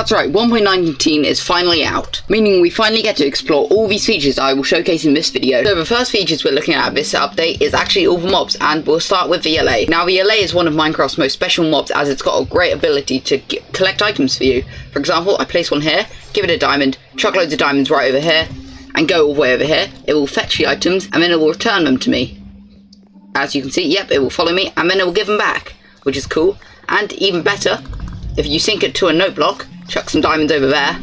That's right, 1.19 is finally out, meaning we finally get to explore all these features I will showcase in this video. So the first features we're looking at this update is actually all the mobs, and we'll start with the LA. Now the LA is one of Minecraft's most special mobs, as it's got a great ability to collect items for you. For example, I place one here, give it a diamond, chuck loads of diamonds right over here, and go all the way over here. It will fetch the items, and then it will return them to me. As you can see, yep, it will follow me, and then it will give them back, which is cool. And even better, if you sync it to a note block, chuck some diamonds over there,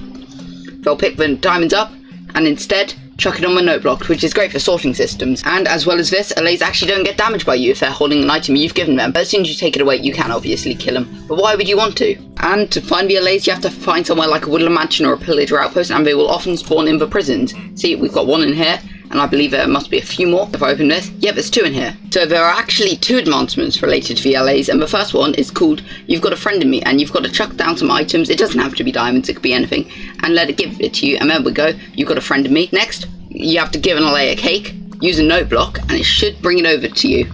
they'll pick the diamonds up, and instead, chuck it on the note block, which is great for sorting systems. And as well as this, LAs actually don't get damaged by you if they're holding an item you've given them. But as soon as you take it away, you can obviously kill them. But why would you want to? And to find the LAs, you have to find somewhere like a woodland mansion or a pillager outpost, and they will often spawn in the prisons. See, we've got one in here, and I believe there must be a few more. If I open this, yep, there's 2 in here. So there are actually 2 advancements related to the LAs, and the first one is called You've Got a Friend in Me, and you've got to chuck down some items. It doesn't have to be diamonds, it could be anything, and let it give it to you, and there we go, you've got a friend in me. Next, you have to give an LA a cake, use a note block, and it should bring it over to you.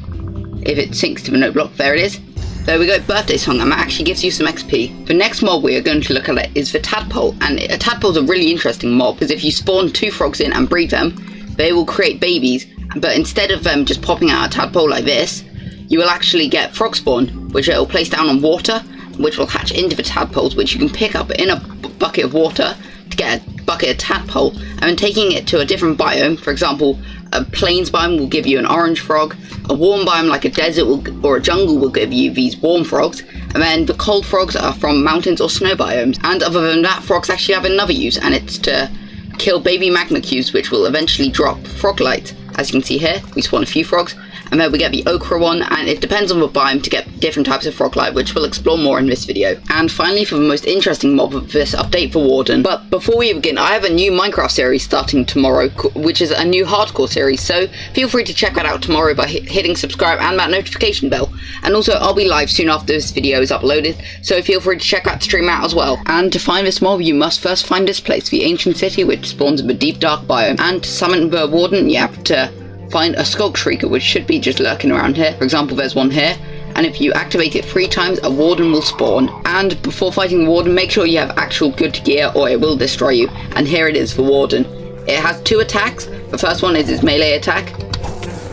If it syncs to the note block, there it is. There we go, birthday song, and that actually gives you some XP. The next mob we are going to look at is the Tadpole, and a Tadpole is a really interesting mob, because if you spawn 2 frogs in and breed them, they will create babies, but instead of them just popping out a tadpole like this, you will actually get frog spawn, which it will place down on water, which will hatch into the tadpoles, which you can pick up in a bucket of water to get a bucket of tadpole, and then taking it to a different biome. For example, a plains biome will give you an orange frog, a warm biome like a desert or a jungle will give you these warm frogs, and then the cold frogs are from mountains or snow biomes. And other than that, frogs actually have another use, and it's to kill baby magma cubes, which will eventually drop frog light. As you can see here, we spawn a few frogs, and then we get the ochre one, and it depends on the biome to get different types of frog light, which we'll explore more in this video. And finally, for the most interesting mob of this update, for Warden. But before we begin, I have a new Minecraft series starting tomorrow, which is a new hardcore series, so feel free to check that out tomorrow by hitting subscribe and that notification bell. And also, I'll be live soon after this video is uploaded, so feel free to check that stream out as well. And to find this mob, you must first find this place, the ancient city, which spawns in the deep dark biome. And to summon the Warden, you have to find a Skulk Shrieker, which should be just lurking around here. For example, there's one here, and if you activate it 3 times, a Warden will spawn. And before fighting the Warden, make sure you have actual good gear or it will destroy you. And here it is for Warden. It has 2 attacks. The first one is its melee attack.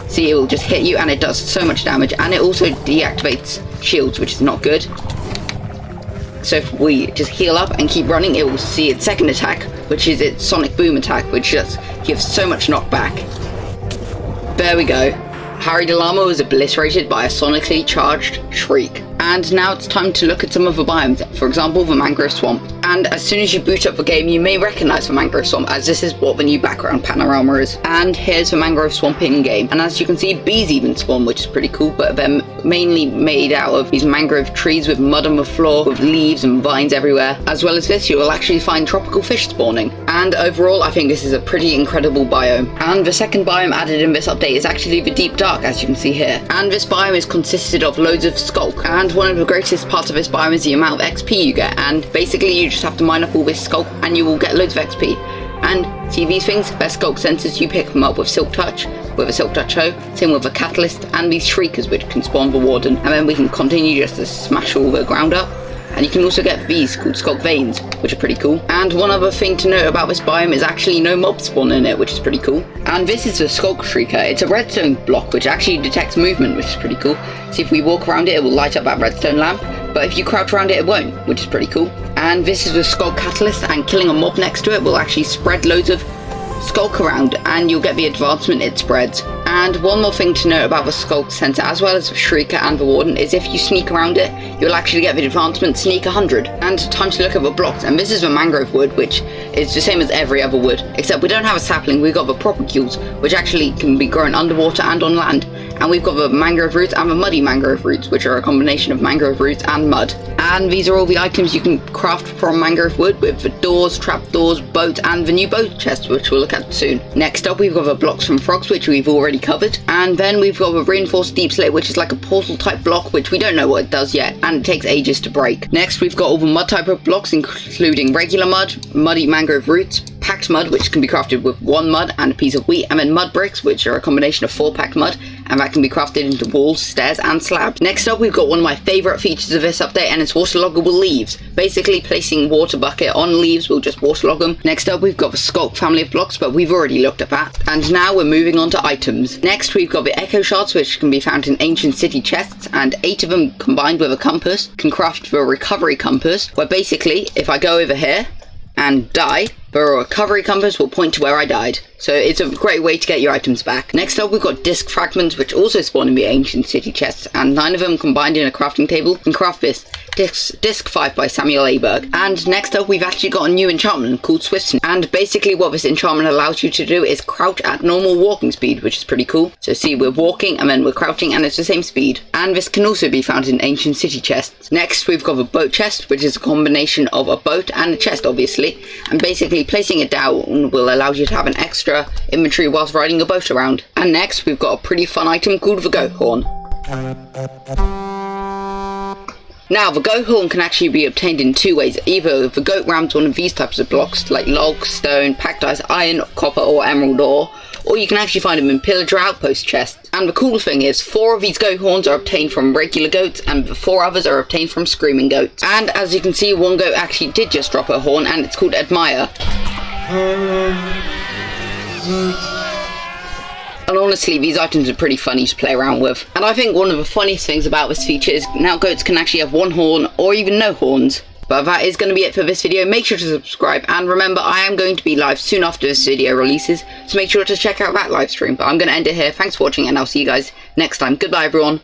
See, it will just hit you and it does so much damage, and it also deactivates shields, which is not good. So if we just heal up and keep running, it will see its second attack, which is its sonic boom attack, which just gives so much knockback. There we go. Harrydallama was obliterated by a sonically charged shriek. And now it's time to look at some of the biomes, for example the Mangrove Swamp. And as soon as you boot up the game, you may recognise the Mangrove Swamp, as this is what the new background panorama is. And here's the Mangrove Swamp in-game. And as you can see, bees even spawn, which is pretty cool, but they're mainly made out of these mangrove trees with mud on the floor, with leaves and vines everywhere. As well as this, you will actually find tropical fish spawning. And overall, I think this is a pretty incredible biome. And the second biome added in this update is actually the Deep Dark, as you can see here. And this biome is consisted of loads of skulk. And one of the greatest parts of this biome is the amount of XP you get, and basically you just have to mine up all this skulk and you will get loads of XP. And see these things? They're skulk sensors. You pick them up with Silk Touch, with a Silk Touch hoe, same with a catalyst, and these shriekers which can spawn the Warden, and then we can continue just to smash all the ground up. And you can also get these called Skulk Veins, which are pretty cool. And one other thing to note about this biome is actually no mobs spawn in it, which is pretty cool. And this is the Skulk Shrieker. It's a redstone block which actually detects movement, which is pretty cool. See, if we walk around it, it will light up that redstone lamp, but if you crouch around it, it won't, which is pretty cool. And this is the Skulk Catalyst, and killing a mob next to it will actually spread loads of skulk around, and you'll get the advancement it spreads. And one more thing to note about the Skulk sensor, as well as the Shrieker and the Warden, is if you sneak around it, you'll actually get the advancement Sneak 100. And time to look at the blocks, and this is the mangrove wood, which is the same as every other wood, except we don't have a sapling, we've got the propagules, which actually can be grown underwater and on land. And we've got the mangrove roots and the muddy mangrove roots, which are a combination of mangrove roots and mud. And these are all the items you can craft from mangrove wood, with the doors, trapdoors, boats, and the new boat chest, which we'll look at soon. Next up, we've got the blocks from frogs, which we've already covered. And then we've got the reinforced deep slate, which is like a portal type block, which we don't know what it does yet, and it takes ages to break. Next, we've got all the mud type of blocks, including regular mud, muddy mangrove roots, packed mud, which can be crafted with 1 mud and a piece of wheat, and then mud bricks, which are a combination of 4 packed mud and that can be crafted into walls, stairs and slabs. Next up, we've got one of my favourite features of this update, and it's waterloggable leaves. Basically, placing water bucket on leaves will just waterlog them. Next up, we've got the Skulk family of blocks, but we've already looked at that. And now we're moving on to items. Next, we've got the echo shards, which can be found in ancient city chests, and 8 of them combined with a compass can craft the recovery compass, where basically, if I go over here and die, the recovery compass will point to where I died. So it's a great way to get your items back. Next up, we've got disc fragments, which also spawn in the ancient city chests, and 9 of them combined in a crafting table can craft this disc 5 by Samuel Aberg. And next up, we've actually got a new enchantment called Swiftness, and basically what this enchantment allows you to do is crouch at normal walking speed, which is pretty cool. So see, we're walking and then we're crouching and it's the same speed. And this can also be found in ancient city chests. Next, we've got the boat chest, which is a combination of a boat and a chest, obviously, and basically placing it down will allow you to have an extra inventory whilst riding a boat around. And next, we've got a pretty fun item called the Gohon. Now, the Gohon can actually be obtained in 2 ways. Either the goat rams one of these types of blocks, like log, stone, packed ice, iron, copper or emerald ore, or you can actually find them in pillager outpost chests. And the cool thing is, 4 of these Gohons are obtained from regular goats, and the 4 others are obtained from screaming goats. And as you can see, one goat actually did just drop a horn, and it's called Admire. And honestly, these items are pretty funny to play around with. And I think one of the funniest things about this feature is now goats can actually have 1 horn or even no horns. But that is going to be it for this video. Make sure to subscribe, and remember, I am going to be live soon after this video releases, so make sure to check out that live stream. But I'm going to end it here. Thanks for watching, and I'll see you guys next time. Goodbye, everyone.